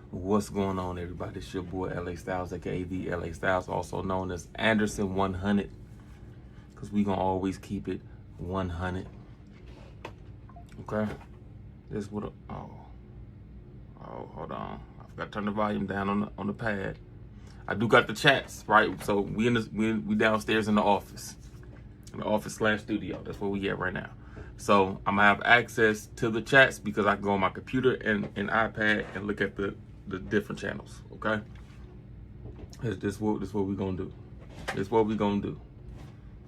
What's going on, everybody? It's your boy LA Styles, aka the LA Styles, also known as Anderson 100, because we gonna always keep it 100. Okay, this what? Hold on. I forgot to turn the volume down on the pad. I do got the chats right, so we downstairs in the office / studio. That's where we at right now. So I'm gonna have access to the chats because I can go on my computer and iPad and look at the different channels. Okay, this what we gonna do. This what we gonna do.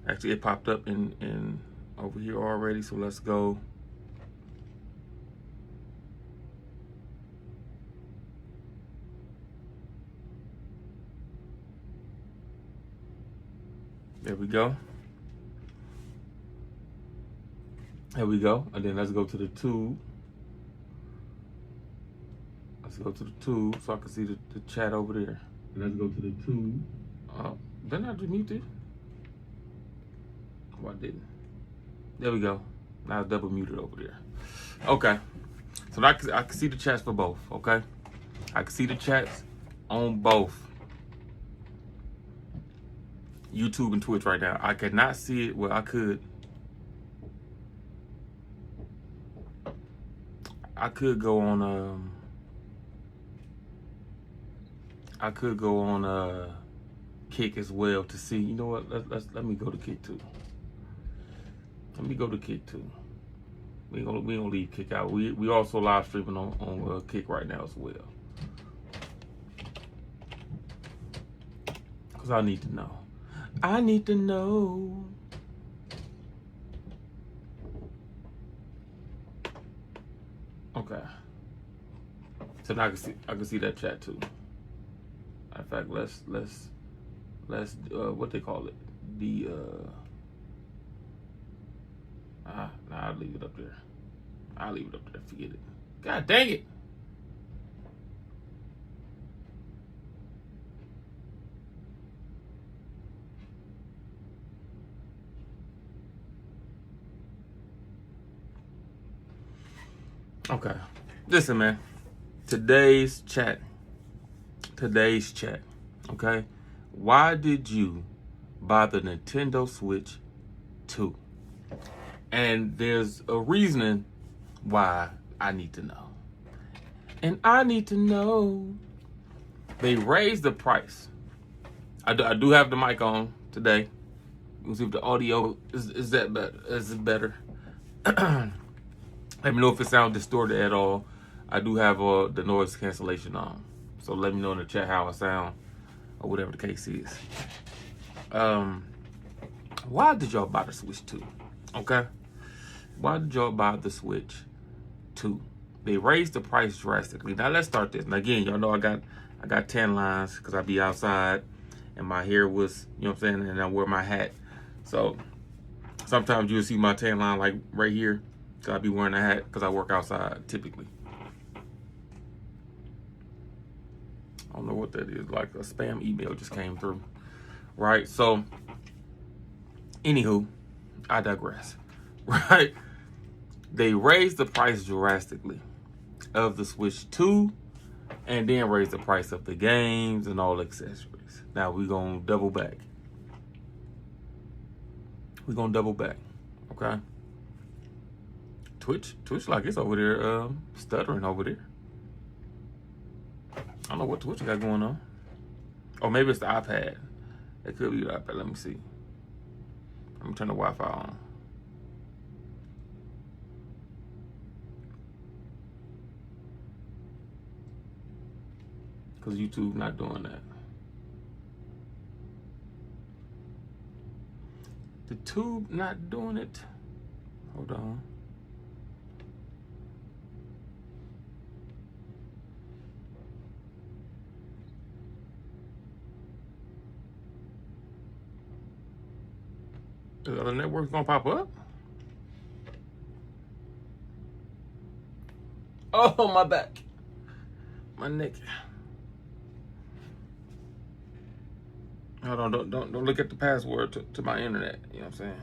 Actually, it popped up in over here already. So let's go. There we go. There we go. And then let's go to the tube. Let's go to the tube so I can see the chat over there. And let's go to the tube. Didn't I just mute it? Oh, I didn't. There we go. Now it's double muted over there. Okay. So I can see the chats for both, okay? I can see the chats on both YouTube and Twitch right now. I cannot see it. Well, I could go on Kick as well to see. You know what? Let me go to Kick too. Let me go to Kick too. We ain't gonna leave Kick out. We also live streaming on Kick right now as well. Cause I need to know. I need to know. Okay. So now I can see that chat too. In fact, let's what they call it? The I'll leave it up there. I'll leave it up there. Forget it. God dang it. Okay. Listen, man. Today's chat. Okay. Why did you buy the Nintendo Switch 2? And there's a reasoning why I need to know. And I need to know. They raised the price. I do have the mic on today. We'll see if the audio is that better. Is it better? Let me know if it sounds distorted at all. I do have the noise cancellation on. So let me know in the chat how I sound or whatever the case is. Why did y'all buy the Switch 2? Okay? Why did y'all buy the Switch 2? They raised the price drastically. Now let's start this. Now again, y'all know I got tan lines because I be outside and my hair was, you know what I'm saying, and I wear my hat. So sometimes you'll see my tan line like right here. So I be wearing a hat because I work outside typically. I don't know what that is. Like a spam email just came through. Right? So, anywho, I digress. Right? They raised the price drastically of the Switch 2 and then raised the price of the games and all accessories. Now we're going to double back. Okay? Twitch like it's over there stuttering over there. I don't know what Twitch got going on. Or maybe it's the iPad. It could be the iPad. Let me see. Let me turn the Wi-Fi on. Because YouTube not doing that. The tube not doing it. Hold on. The other network's gonna pop up? Oh, my back. My neck. Hold on, don't look at the password to my internet. You know what I'm saying?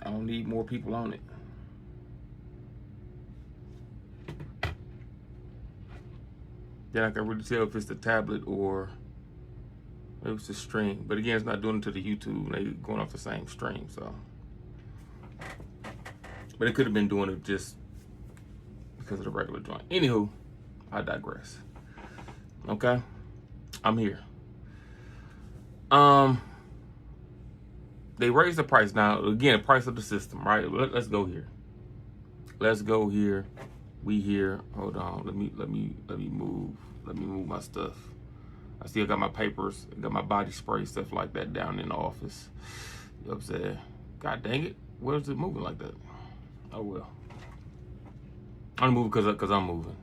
I don't need more people on it. Then I can really tell if it's the tablet or maybe it's the stream. But again, it's not doing it to the YouTube. They going off the same stream, so. But it could have been doing it just because of the regular joint. Anywho, I digress. Okay, I'm here. They raised the price now. Again, the price of the system, right? Let's go here. Let's go here. We here. Hold on. Let me move. Let me move my stuff. I still got my papers, got my body spray, stuff like that down in the office. You know what I'm saying? God dang it. Where's it moving like that? Oh well. I'm moving because I'm moving.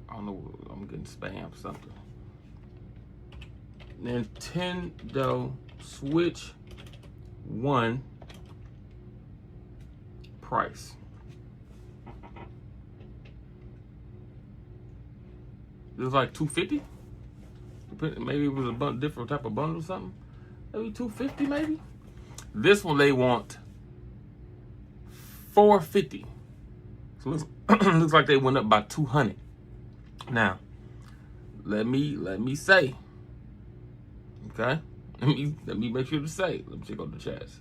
I don't know. I'm getting spam something. Nintendo Switch 1 price. It was like $250. Maybe it was a different type of bundle or something. Maybe $250, maybe. This one they want $450. So looks like they went up by $200. Now, let me say. Okay, let me make sure to say. Let me check out the chats.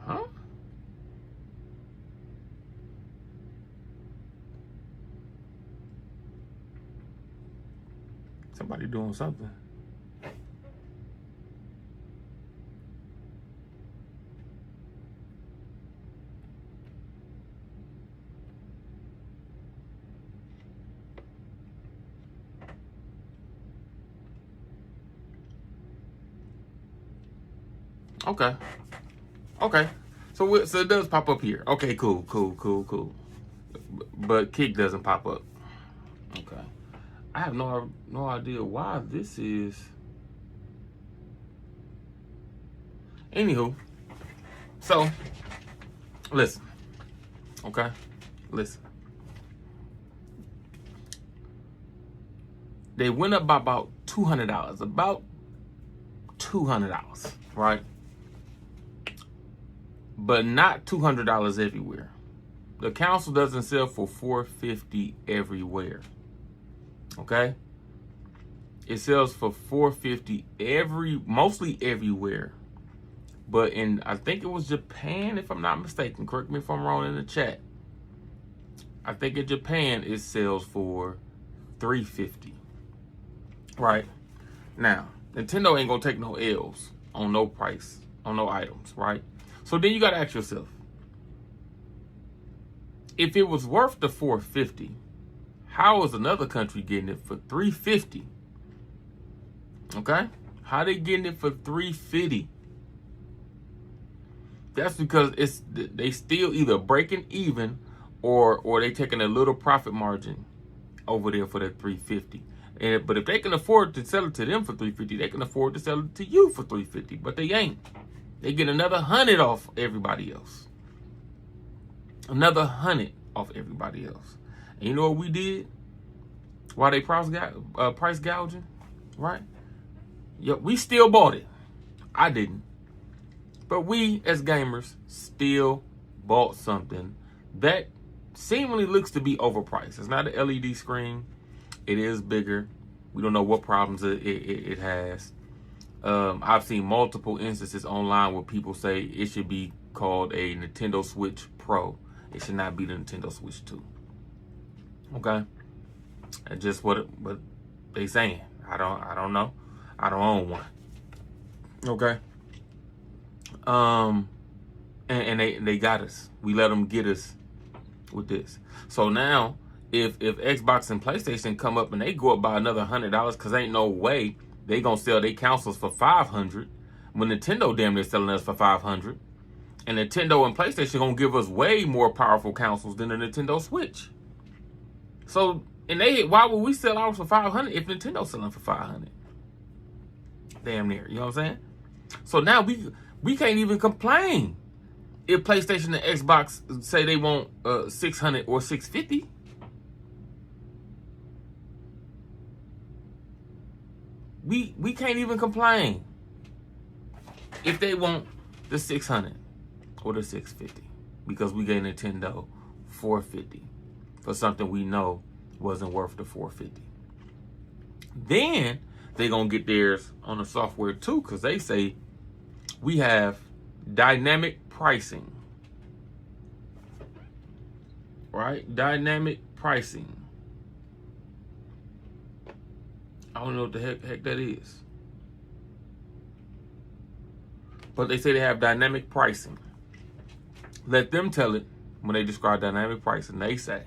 Huh? Somebody doing something. Okay. So it does pop up here. Okay, cool. But Kick doesn't pop up. Okay. I have no idea why this is. Anywho, so listen. Okay, listen. They went up by about $200. About $200, right? But not $200 everywhere. The console doesn't sell for $450 everywhere. Okay? It sells for $450 mostly everywhere. But I think it was Japan, if I'm not mistaken. Correct me if I'm wrong in the chat. I think in Japan it sells for $350. Right? Now, Nintendo ain't gonna take no L's on no price, on no items, right? So then you gotta ask yourself, if it was worth the $450, how is another country getting it for $350? Okay? How they getting it for $350? That's because they still either breaking even or they taking a little profit margin over there for that $350. But if they can afford to sell it to them for $350, they can afford to sell it to you for $350. But they ain't. They get another $100 off everybody else. Another $100 off everybody else. And you know what we did? While they price gouging, right? Yeah, we still bought it. I didn't. But we, as gamers, still bought something that seemingly looks to be overpriced. It's not an LED screen. It is bigger. We don't know what problems it has. I've seen multiple instances online where people say it should be called a Nintendo Switch Pro. It should not be the Nintendo Switch 2. Okay? That's just what they saying. I don't know. I don't own one. Okay? And they got us. We let them get us with this. So now, if Xbox and PlayStation come up and they go up by another $100, because ain't no way they gonna sell their consoles for $500 when Nintendo damn near selling us for $500, and Nintendo and PlayStation gonna give us way more powerful consoles than the Nintendo Switch. So, why would we sell ours for $500 if Nintendo's selling for $500? damn near. You know what I'm saying? So now we can't even complain if PlayStation and Xbox say they want 600 or 650. We can't even complain if they want the 600 or the 650 because we gave Nintendo 450 for something we know wasn't worth the 450. Then they gonna get theirs on the software too, because they say we have dynamic pricing. Right? Dynamic pricing. I don't know what the heck that is. But they say they have dynamic pricing. Let them tell it when they describe dynamic pricing. They say,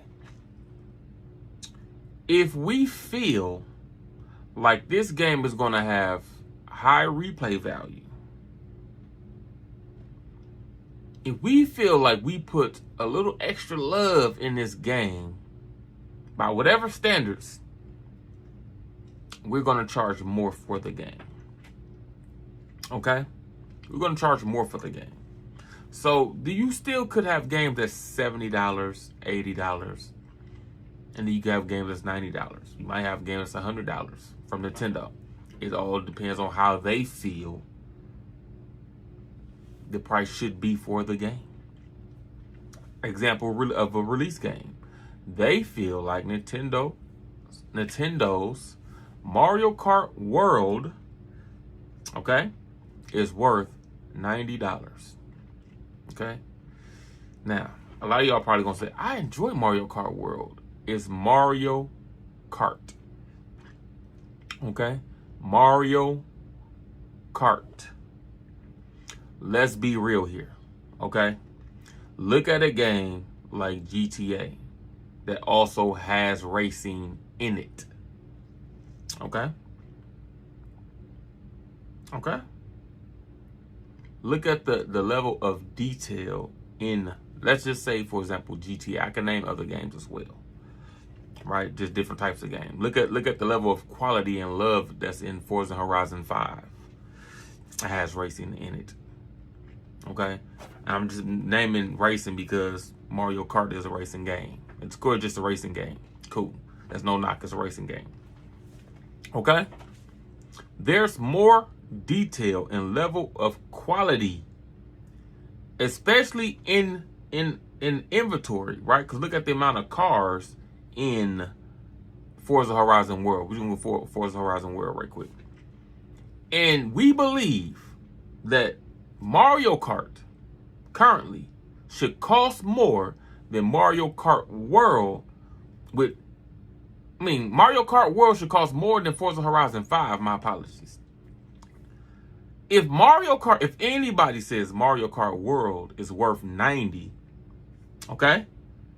if we feel like this game is going to have high replay value, if we feel like we put a little extra love in this game, by whatever standards, we're going to charge more for the game. Okay? We're going to charge more for the game. So, you still could have games that's $70, $80, and then you can have games that's $90. You might have games that's $100 from Nintendo. It all depends on how they feel the price should be for the game. Example of a release game. They feel like Nintendo's Mario Kart World, okay, is worth $90. Okay? Now, a lot of y'all probably gonna say, I enjoy Mario Kart World. It's Mario Kart. Okay? Mario Kart. Let's be real here. Okay? Look at a game like GTA that also has racing in it. Okay? Okay? Look at the level of detail in, let's just say, for example, GTA. I can name other games as well. Right? Just different types of games. Look at the level of quality and love that's in Forza Horizon 5. It has racing in it. Okay? I'm just naming racing because Mario Kart is a racing game. It's just a racing game. Cool. That's no knock. It's a racing game. Okay? There's more detail and level of quality, especially in inventory, right? Because look at the amount of cars in Forza Horizon World. We're doing Forza Horizon World right quick. And we believe that Mario Kart currently should cost more than Mario Kart World Mario Kart World should cost more than Forza Horizon 5. My apologies. If anybody says Mario Kart World is worth 90, okay?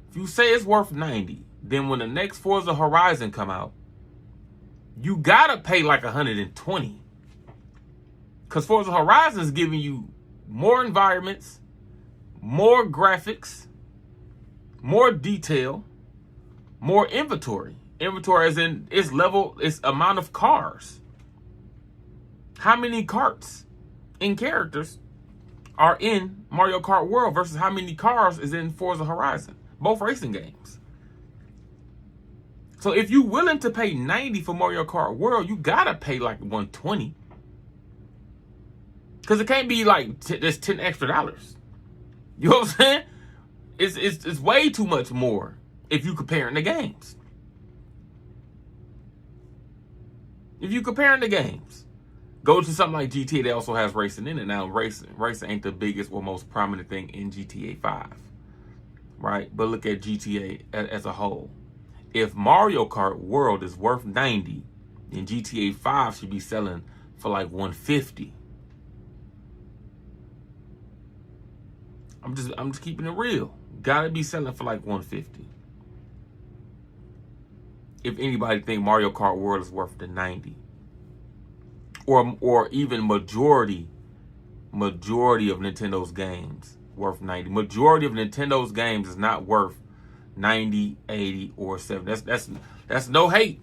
If you say it's worth 90, then when the next Forza Horizon come out, you gotta pay like 120. Because Forza Horizon is giving you more environments, more graphics, more detail, more inventory. Inventory as in its amount of cars. How many carts and characters are in Mario Kart World versus how many cars is in Forza Horizon? Both racing games. So if you're willing to pay 90 for Mario Kart World, you gotta pay like 120. Because it can't be like there's $10 extra. You know what I'm saying? It's way too much more if you comparing the games. If you comparing the games, go to something like GTA that also has racing in it. Now, racing ain't the biggest or most prominent thing in GTA 5, right? But look at GTA as a whole. If Mario Kart World is worth 90, then GTA 5 should be selling for like 150. I'm just keeping it real. Gotta be selling for like 150. If anybody think Mario Kart World is worth the 90. Or even majority of Nintendo's games worth 90. Majority of Nintendo's games is not worth 90, 80, or 70. That's no hate.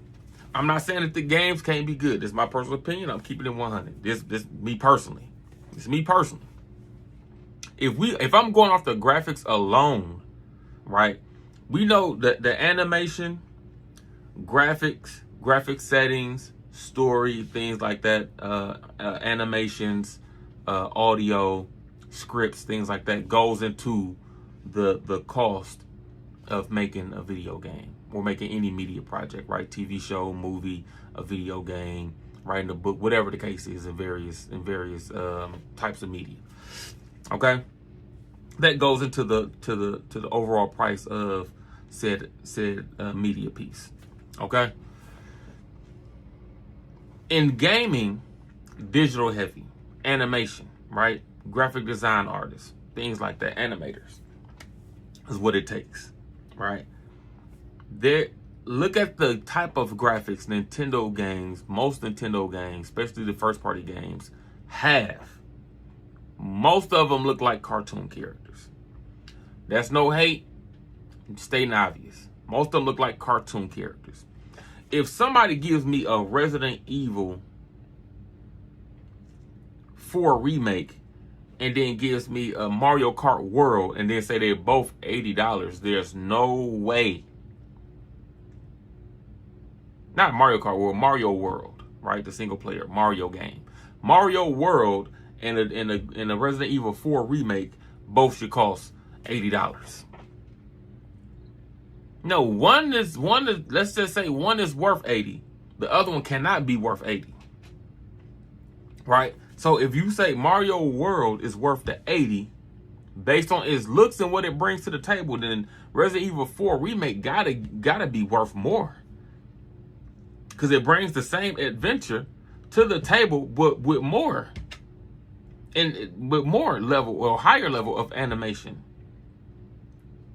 I'm not saying that the games can't be good. This is my personal opinion. I'm keeping it 100. This me personally. It's me personally. If I'm going off the graphics alone, right? We know that the animation, graphic settings, story, things like that, animations, audio, scripts, things like that goes into the cost of making a video game or making any media project, right? TV show, movie, a video game, writing a book, whatever the case is, in various types of media. Okay, that goes into the overall price of said media piece. Okay, in gaming, digital heavy, animation, right? Graphic design artists, things like that, animators is what it takes, right? Look at the type of graphics Nintendo games, most Nintendo games, especially the first party games, have. Most of them look like cartoon characters. That's no hate, stating obvious. Most of them look like cartoon characters. If somebody gives me a Resident Evil 4 remake and then gives me a Mario Kart World and then say they're both $80, there's no way. Not Mario Kart World, Mario World, right? The single player Mario game. Mario World and a Resident Evil 4 remake both should cost $80. No, one is let's just say one is worth 80. The other one cannot be worth 80. Right? So if you say Mario World is worth the 80 based on its looks and what it brings to the table, then Resident Evil 4 remake gotta be worth more. Because it brings the same adventure to the table, but with more. And with more level or higher level of animation.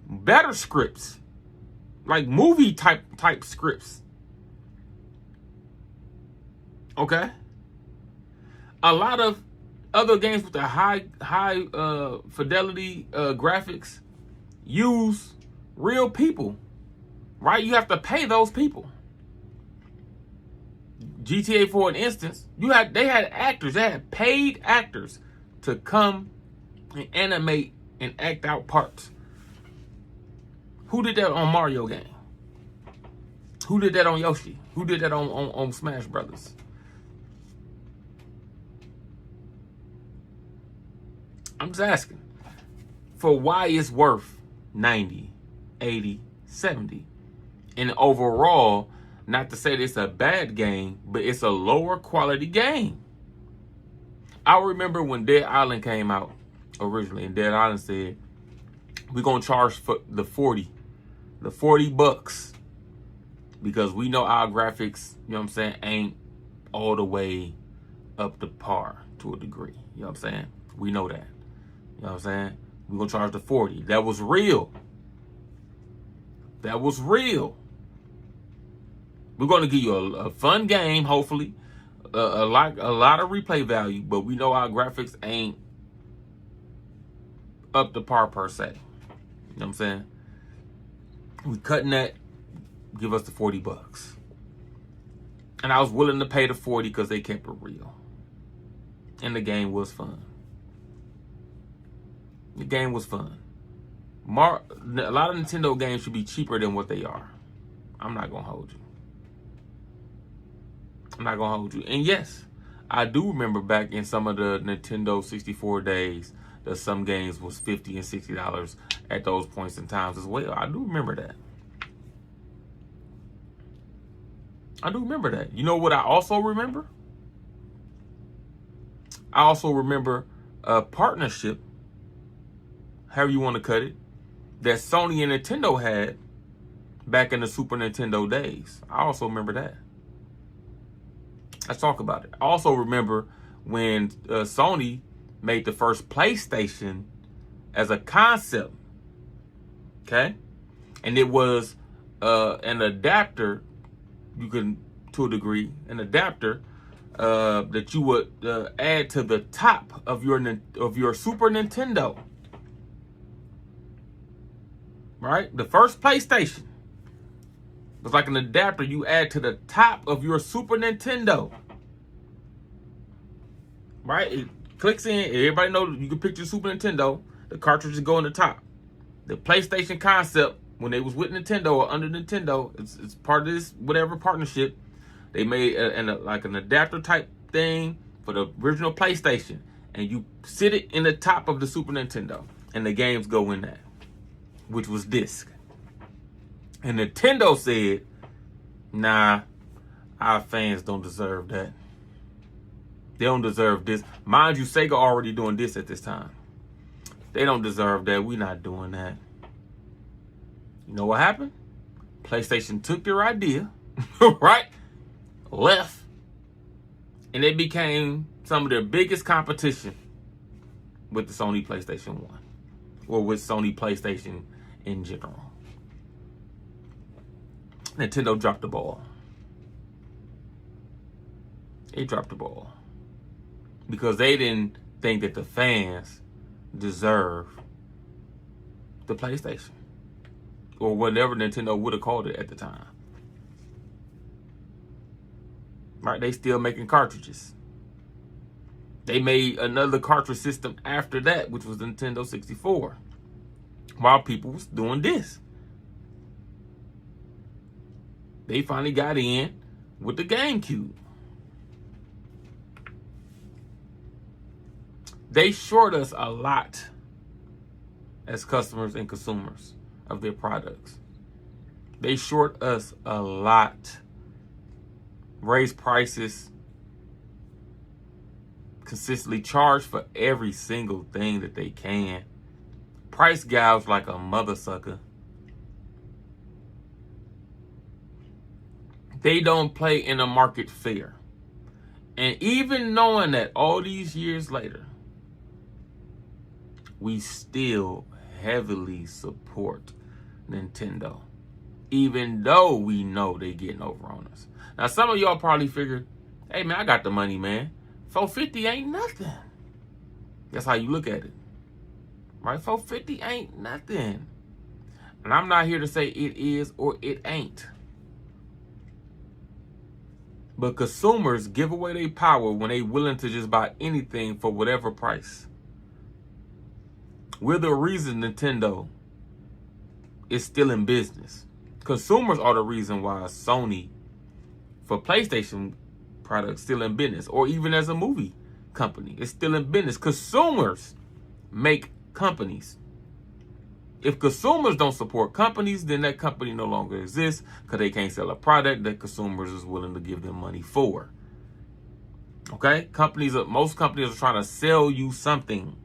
Better scripts. Like movie type scripts. Okay? A lot of other games with the high fidelity graphics use real people. Right? You have to pay those people. GTA, for an instance, they had actors, they had paid actors to come and animate and act out parts. Who did that on Mario game? Who did that on Yoshi? Who did that on Smash Brothers? I'm just asking for why it's worth 90, 80, 70. And overall, not to say that it's a bad game, but it's a lower quality game. I remember when Dead Island came out originally, and Dead Island said, we're going to charge for the $40 because we know our graphics, you know what I'm saying, ain't all the way up to par to a degree. You know what I'm saying? We know that. You know what I'm saying? We're going to charge the 40. That was real. That was real. We're going to give you a fun game, hopefully. A lot of replay value, but we know our graphics ain't up to par per se. You know what I'm saying? We cutting that, give us the $40. And I was willing to pay the 40 because they kept it real. And the game was fun. The game was fun. A lot of Nintendo games should be cheaper than what they are. I'm not going to hold you. I'm not going to hold you. And yes, I do remember back in some of the Nintendo 64 days that some games was $50 and $60 at those points in times as well. I do remember that. I do remember that. You know what I also remember? I also remember a partnership, however you want to cut it, that Sony and Nintendo had back in the Super Nintendo days. I also remember that. Let's talk about it. I also remember when Sony made the first PlayStation as a concept. Okay? And it was an adapter, you can, to a degree, an adapter that you would add to the top of your Super Nintendo. Right? The first PlayStation It's like an adapter you add to the top of your Super Nintendo. Right? It clicks in. Everybody knows you can picture Super Nintendo. The cartridges go in the top. The PlayStation concept, when they was with Nintendo or under Nintendo, it's part of this whatever partnership. They made like an adapter type thing for the original PlayStation, and you sit it in the top of the Super Nintendo, and the games go in that, which was disc. And Nintendo said, nah, our fans don't deserve that. They don't deserve this. Mind you, Sega already doing this at this time. They don't deserve that. We're not doing that. You know what happened? PlayStation took their idea, right? Left. And it became some of their biggest competition with the Sony PlayStation 1. Or with Sony PlayStation in general. Nintendo dropped the ball. They dropped the ball. Because they didn't think that the fans deserve the PlayStation. Or whatever Nintendo would have called it at the time. Right? They still making cartridges. They made another cartridge system after that, which was the Nintendo 64. While people was doing this. They finally got in with the GameCube. They short us a lot as customers and consumers of their products. They short us a lot. Raise prices. Consistently charge for every single thing that they can. Price gouge like a mother sucker. They don't play in a market fair. And even knowing that all these years later, we still heavily support Nintendo. Even though we know they getting over on us. Now, some of y'all probably figured, hey, man, I got the money, man. $450 ain't nothing. That's how you look at it. Right? $450 ain't nothing. And I'm not here to say it is or it ain't. But consumers give away their power when they willing to just buy anything for whatever price. We're the reason Nintendo is still in business. Consumers are the reason why Sony, for PlayStation products, still in business. Or even as a movie company, it's still in business. Consumers make companies. If consumers don't support companies, then that company no longer exists because they can't sell a product that consumers is willing to give them money for. Okay? Most companies are trying to sell you something.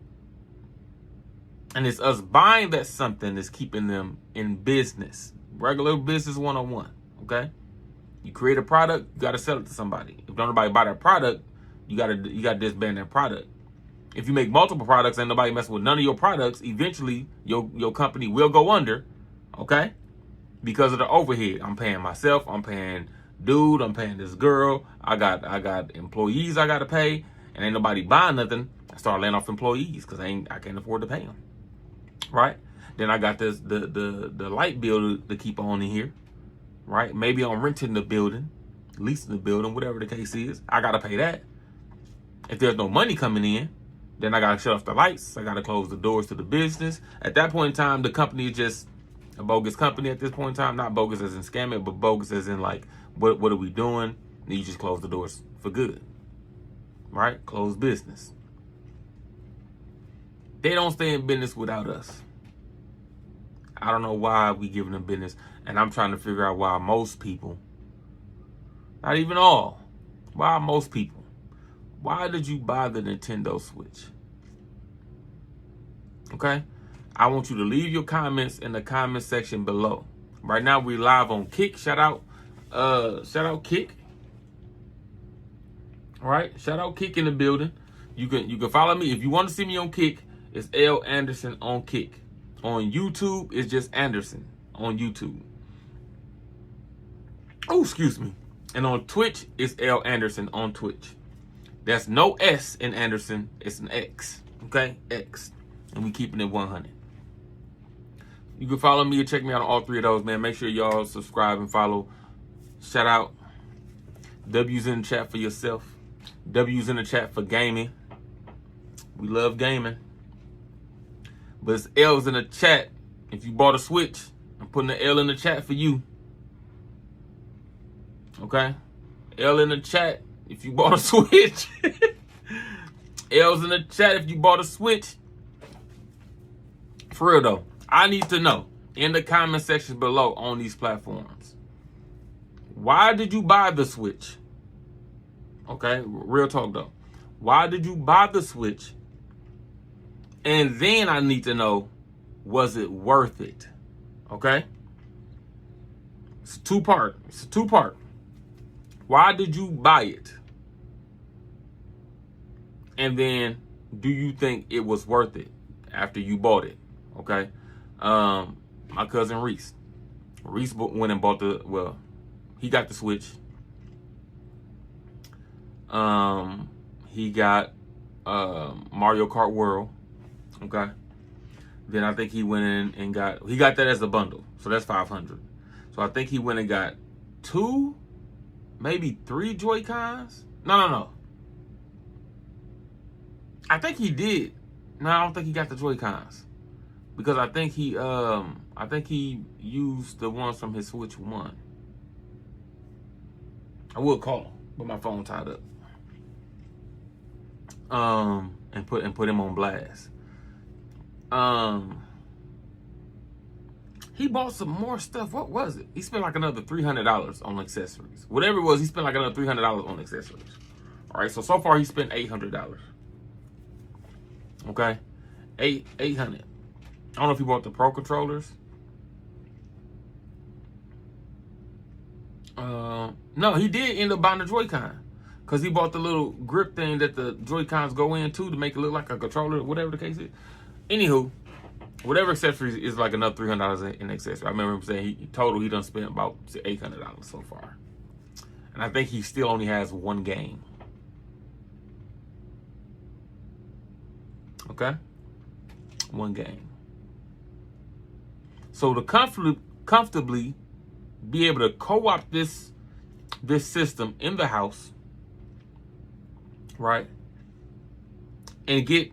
And it's us buying that something that's keeping them in business. Regular business 101. Okay? You create a product, you got to sell it to somebody. If nobody buy that product, you got to disband that product. If you make multiple products and nobody messing with none of your products, eventually your company will go under, okay? Because of the overhead. I'm paying myself, I'm paying dude, I'm paying this girl, I got employees I got to pay, and ain't nobody buying nothing. I start laying off employees because I can't afford to pay them, right? Then I got the light bill to keep on in here, right? Maybe I'm renting the building, leasing the building, whatever the case is. I got to pay that. If there's no money coming in, then I got to shut off the lights. I got to close the doors to the business. At that point in time, the company is just a bogus company at this point in time. Not bogus as in scamming, but bogus as in like, what are we doing? And you just close the doors for good. Right? Close business. They don't stay in business without us. I don't know why we giving them business. And I'm trying to figure out why most people, not even all, why most people, why did you buy the Nintendo Switch? Okay? I want you to leave your comments in the comment section below. Right now we live on Kick. Shout out Kick. All right? Shout out Kick in the building. You can follow me. If you want to see me on Kick, it's L Anderson on Kick. On YouTube, it's just Anderson on YouTube. Oh, excuse me. And on Twitch, it's L Anderson on Twitch. That's no S in Anderson. It's an X. Okay? X. And we keeping it 100. You can follow me or check me out on all three of those, man. Make sure y'all subscribe and follow. Shout out. W's in the chat for yourself. W's in the chat for gaming. We love gaming. But it's L's in the chat. If you bought a Switch, I'm putting an L in the chat for you. Okay? L in the chat if you bought a Switch. L's in the chat if you bought a Switch. For real though, I need to know in the comment section below on these platforms. Why did you buy the Switch? Okay, real talk though. Why did you buy the Switch? And then I need to know, was it worth it? Okay? It's a two-part. Why did you buy it? And then, do you think it was worth it after you bought it? Okay? My cousin Reese. Reese went and bought he got the Switch. He got Mario Kart World. Okay. Then I think he went in and got that as a bundle. So that's $500. So I think he went and got 2, maybe 3 Joy-Cons. No. I think he did. No, I don't think he got the Joy-Cons. Because I think he used the ones from his Switch 1. I will call him, but my phone tied up. And put him on blast. He bought some more stuff. What was it? He spent like another $300 on accessories. Whatever it was, he spent like another $300 on accessories. All right, so far he spent $800. Okay, $800. I don't know if he bought the Pro controllers. No, he did end up buying the Joy-Con. Because he bought the little grip thing that the Joy-Cons go into to make it look like a controller, whatever the case is. Anywho, whatever accessories is like another $300 in accessories. I remember him saying he done spent about $800 so far. And I think he still only has one game. Okay? One game. So to comfortably be able to co-op this system in the house, right? And get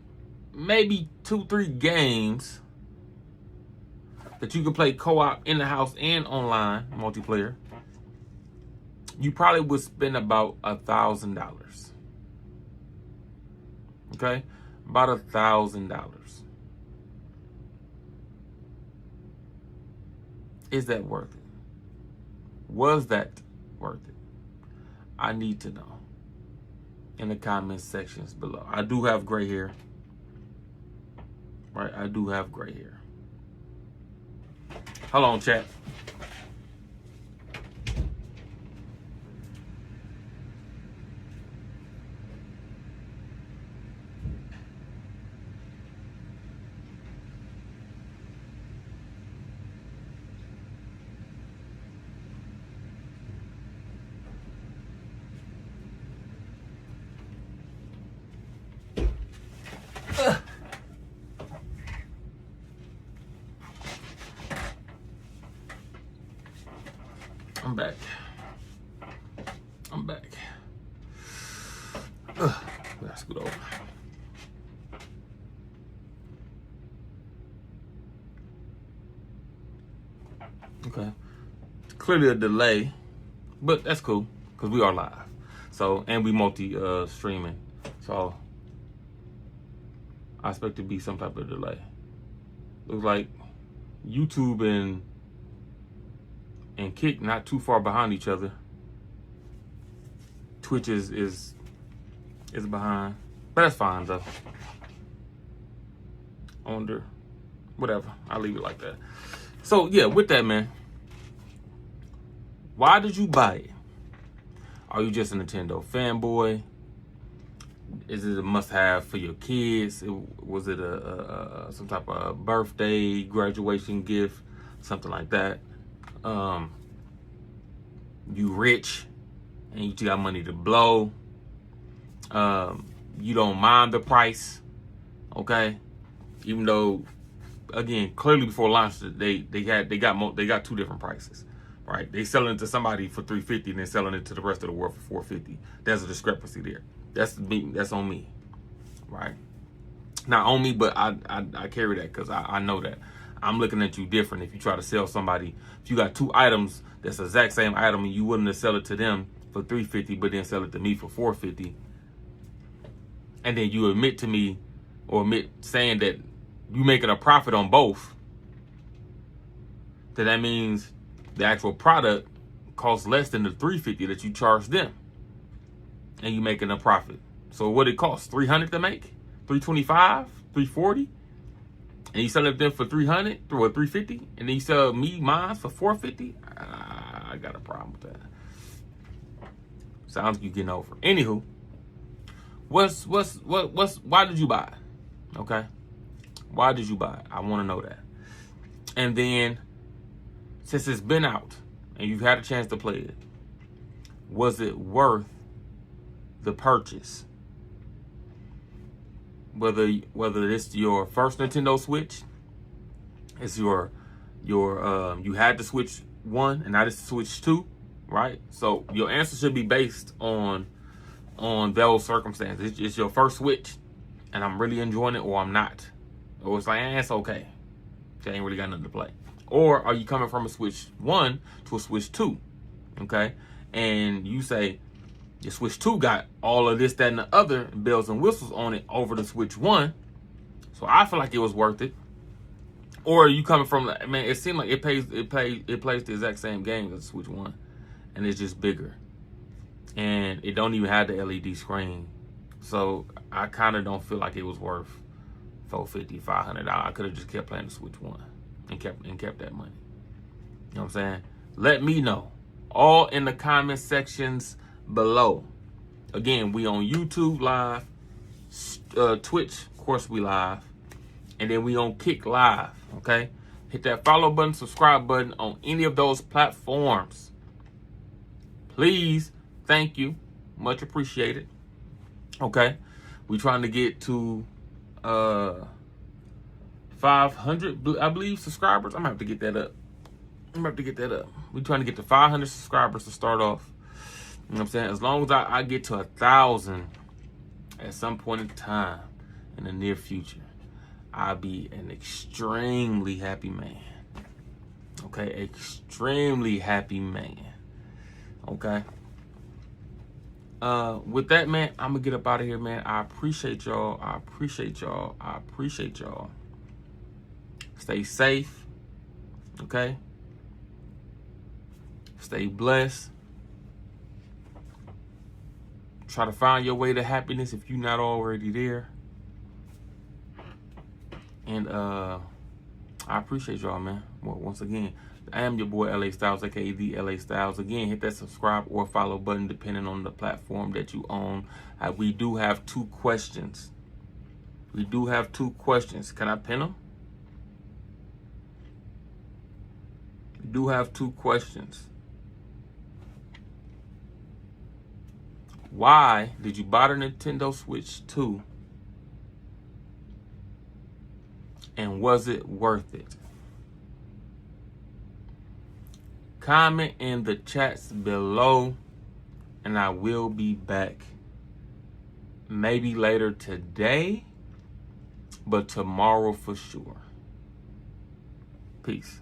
maybe 2-3 games that you can play co-op in the house and online multiplayer, you probably would spend about $1,000. Okay? About $1,000. Is that worth it? Was that worth it? I need to know in the comment sections below. I do have gray hair. Right? I do have gray hair. Hold on, chat. I'm back. Let's scoot over. Okay. Clearly a delay, but that's cool because we are live. So, and we streaming. So, I expect to be some type of delay. Looks like YouTube and Kick not too far behind each other. Twitch is behind, but that's fine though. Under, whatever. I'll leave it like that. So yeah, with that, man, why did you buy it? Are you just a Nintendo fanboy? Is it a must-have for your kids? Was it a some type of birthday, graduation gift, something like that? You rich and you got money to blow. You don't mind the price, okay? Even though again, clearly before launch, they got two different prices, right? They selling it to somebody for $350 and then selling it to the rest of the world for $450. There's a discrepancy there. That's me. That's on me, right? Not on me, but I carry that because I know that I'm looking at you different. If you try to sell somebody, if you got two items that's the exact same item and you willing to sell it to them for $350, but then sell it to me for $450, and then you admit to me or admit saying that you making a profit on both, then that means the actual product costs less than the $350 that you charge them, and you making a profit. So what it costs? $300 to make, $325, $340, and you sell it to them for $300 or $350, and then you sell me mine for $450. I got a problem with that. Sounds like you getting over. Anywho, why did you buy it? Okay, why did you buy it? I want to know that. And then, since it's been out and you've had a chance to play it, was it worth the purchase? Whether it's your first Nintendo Switch, it's your you had the Switch 1 and now it's the Switch 2, right? So your answer should be based on those circumstances. It's your first Switch and I'm really enjoying it, or I'm not. Or it's like, it's okay. I ain't really got nothing to play. Or are you coming from a Switch 1 to a Switch 2, okay? And you say, your Switch 2 got all of this, that, and the other bells and whistles on it over the Switch 1. So I feel like it was worth it. Or are you coming from, man, it seemed like it plays the exact same game as the Switch 1. And it's just bigger. And it don't even have the LED screen. So I kind of don't feel like it was worth $450, $500. I could have just kept playing the Switch 1 and kept that money. You know what I'm saying? Let me know. All in the comment sections below. Again, we on YouTube live, Twitch, of course we live, and then we on Kick live, okay? Hit that follow button, subscribe button on any of those platforms. Please, thank you, much appreciated. Okay, we trying to get to 500, I believe, subscribers. I'm gonna have to get that up. We're trying to get to 500 subscribers to start off. You know what I'm saying? As long as I get to 1,000 at some point in time in the near future, I'll be an extremely happy man. Okay, extremely happy man. Okay. With that, man, I'm gonna get up out of here, man. I appreciate y'all. Stay safe. Okay. Stay blessed. Try to find your way to happiness if you're not already there. And I appreciate y'all, man. Well, once again, I am your boy LA Styles, aka the LA Styles. Again, hit that subscribe or follow button depending on the platform that you own. We do have 2 questions. Can I pin them? We do have 2 questions. Why did you buy the Nintendo Switch 2? And was it worth it? Comment in the chats below, and I will be back. Maybe later today, but tomorrow for sure. Peace.